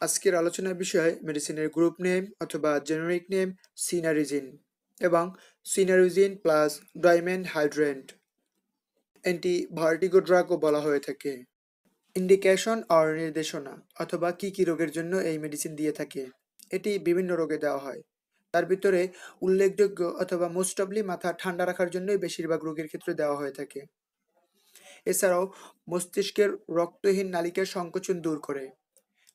আজকের আলোচনার বিষয় মেডিসিনের গ্রুপ নেম অথবা জেনেরিক নেম সিনারিজিন এবং cinnarizine plus dimenhydrinate anti vertigo ড্রাগও বলা হয়ে থাকে। ইন্ডিকেশন আর নির্দেশনা অথবা কি রোগের জন্য এই মেডিসিন দিয়ে থাকে। এটি বিভিন্ন রোগে দেওয়া হয়। তার ভিতরে উল্লেখযোগ্য অথবা মোস্ট অফলি মাথা ঠান্ডা রাখার জন্যই বেশিরভাগ রোগের ক্ষেত্রে দেওয়া হয়ে থাকে। এছাড়াও মস্তিষ্কের রক্তহীন নালিকার সংকোচন দূর করে,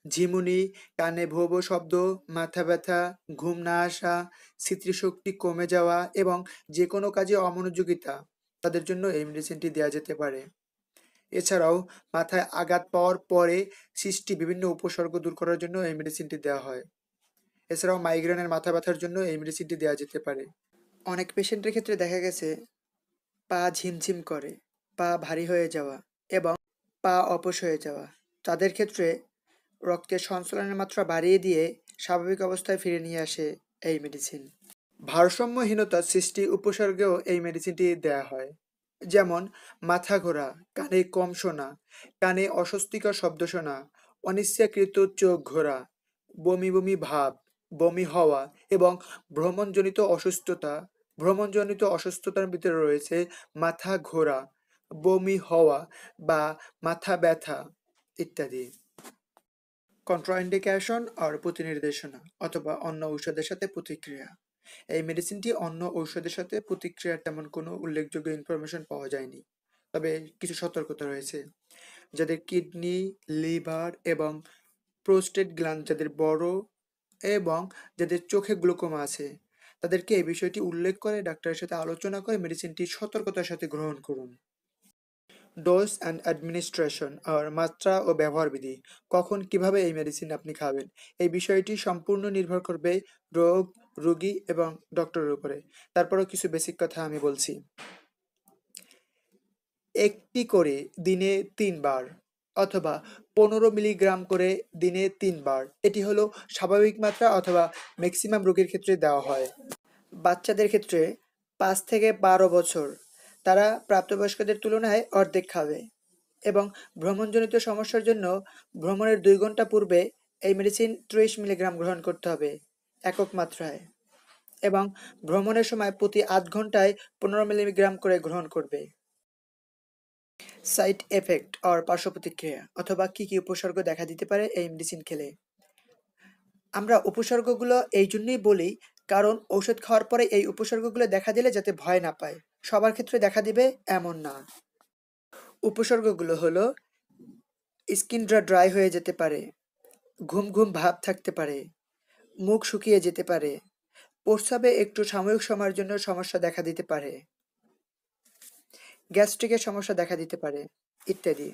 ঝিমুনি, কানে ভোঁ ভোঁ শব্দ, মাথা ব্যথা, ঘুম না আসা, স্মৃতিশক্তি কমে যাওয়া এবং যে কোনো কাজে অমনোযোগিতা, তাদের জন্য এই মেডিসিনটি দেওয়া যেতে পারে। এছাড়াও মাথায় আঘাত পাওয়ার পরে সৃষ্টি বিভিন্ন উপসর্গ দূর করার জন্য এই মেডিসিনটি দেওয়া হয়। এছাড়াও মাইগ্রেনের মাথা ব্যথার জন্য এই মেডিসিনটি দেওয়া যেতে পারে। অনেক পেশেন্টের ক্ষেত্রে দেখা গেছে পা ঝিমঝিম করে, পা ভারী হয়ে যাওয়া এবং পা অবশ হয়ে যাওয়া। তাদের ক্ষেত্রে রক্তের সঞ্চালনের মাত্রা বাড়িয়ে দিয়ে স্বাভাবিক অবস্থায় ফিরিয়ে নিয়ে আসে এই মেডিসিন। ভারসাম্যহীনতার সৃষ্টি উপসর্গেও এই মেডিসিনটি দেয়া হয়, যেমন মাথা ঘোরা, কানে কম শোনা, কানে অস্বস্তিকর শব্দ শোনা, অনিচ্ছাকৃত চোখ ঘোরা, বমি বমি ভাব, বমি হওয়া এবং ভ্রমণজনিত অসুস্থতা। ভ্রমণজনিত অসুস্থতার ভিতরে রয়েছে মাথা ঘোরা, বমি হওয়া বা মাথা ব্যথা ইত্যাদি। কন্ট্রাইন্ডিকেশন আর প্রতিনির্দেশনা অথবা অন্য ঔষধের সাথে প্রতিক্রিয়া। এই মেডিসিনটি অন্য ঔষধের সাথে প্রতিক্রিয়ার তেমন কোনো উল্লেখযোগ্য ইনফরমেশন পাওয়া যায়নি, তবে কিছু সতর্কতা রয়েছে। যাদের কিডনি, লিভার এবং প্রোস্টেট গ্ল্যান্ড যাদের বড় এবং যাদের চোখে গ্লুকোমা আছে, তাদেরকে এই বিষয়টি উল্লেখ করে ডাক্তারের সাথে আলোচনা করে মেডিসিনটি সতর্কতার সাথে গ্রহণ করুন। ডোজ অ্যান্ড অ্যাডমিনিস্ট্রেশন আর মাত্রা ও ব্যবহার বিধি। কখন কিভাবে এই মেডিসিন আপনি খাবেন, এই বিষয়টি সম্পূর্ণ নির্ভর করবে রোগ, রোগী এবং ডক্টরের উপরে। তারপরেও কিছু বেসিক কথা আমি বলছি। একটি করে দিনে ৩ বার অথবা ১৫ মিলিগ্রাম করে দিনে ৩ বার, এটি হলো স্বাভাবিক মাত্রা অথবা ম্যাক্সিমাম রোগীর ক্ষেত্রে দেওয়া হয়। বাচ্চাদের ক্ষেত্রে ৫ থেকে ১২ বছর, তারা প্রাপ্তবয়স্কদের তুলনায় অর্ধেক খাবে এবং ভ্রমণজনিত সমস্যার জন্য ভ্রমণের ২ ঘন্টা পূর্বে এই মেডিসিন ৩০ মিলিগ্রাম গ্রহণ করতে হবে একক মাত্রায় এবং ভ্রমণের সময় প্রতি ৮ ঘন্টায় ১৫ মিলিগ্রাম করে গ্রহণ করবে। সাইড এফেক্ট আর পার্শ্ব প্রতিক্রিয়া অথবা কি উপসর্গ দেখা দিতে পারে এই মেডিসিন খেলে। আমরা উপসর্গগুলো এই জন্যই বলি কারণ ঔষধ খাওয়ার পরে এই উপসর্গগুলো দেখা দিলে যাতে ভয় না পায়। সবার ক্ষেত্রে দেখা দিবে এমন না। উপসর্গগুলো হলো স্কিনটা ড্রাই হয়ে যেতে পারে, ঘুম ঘুম ভাব থাকতে পারে, মুখ শুকিয়ে যেতে পারে, প্রস্রাবে একটু সাময়িক সময়ের জন্য সমস্যা দেখা দিতে পারে, গ্যাস্ট্রিকের সমস্যা দেখা দিতে পারে ইত্যাদি।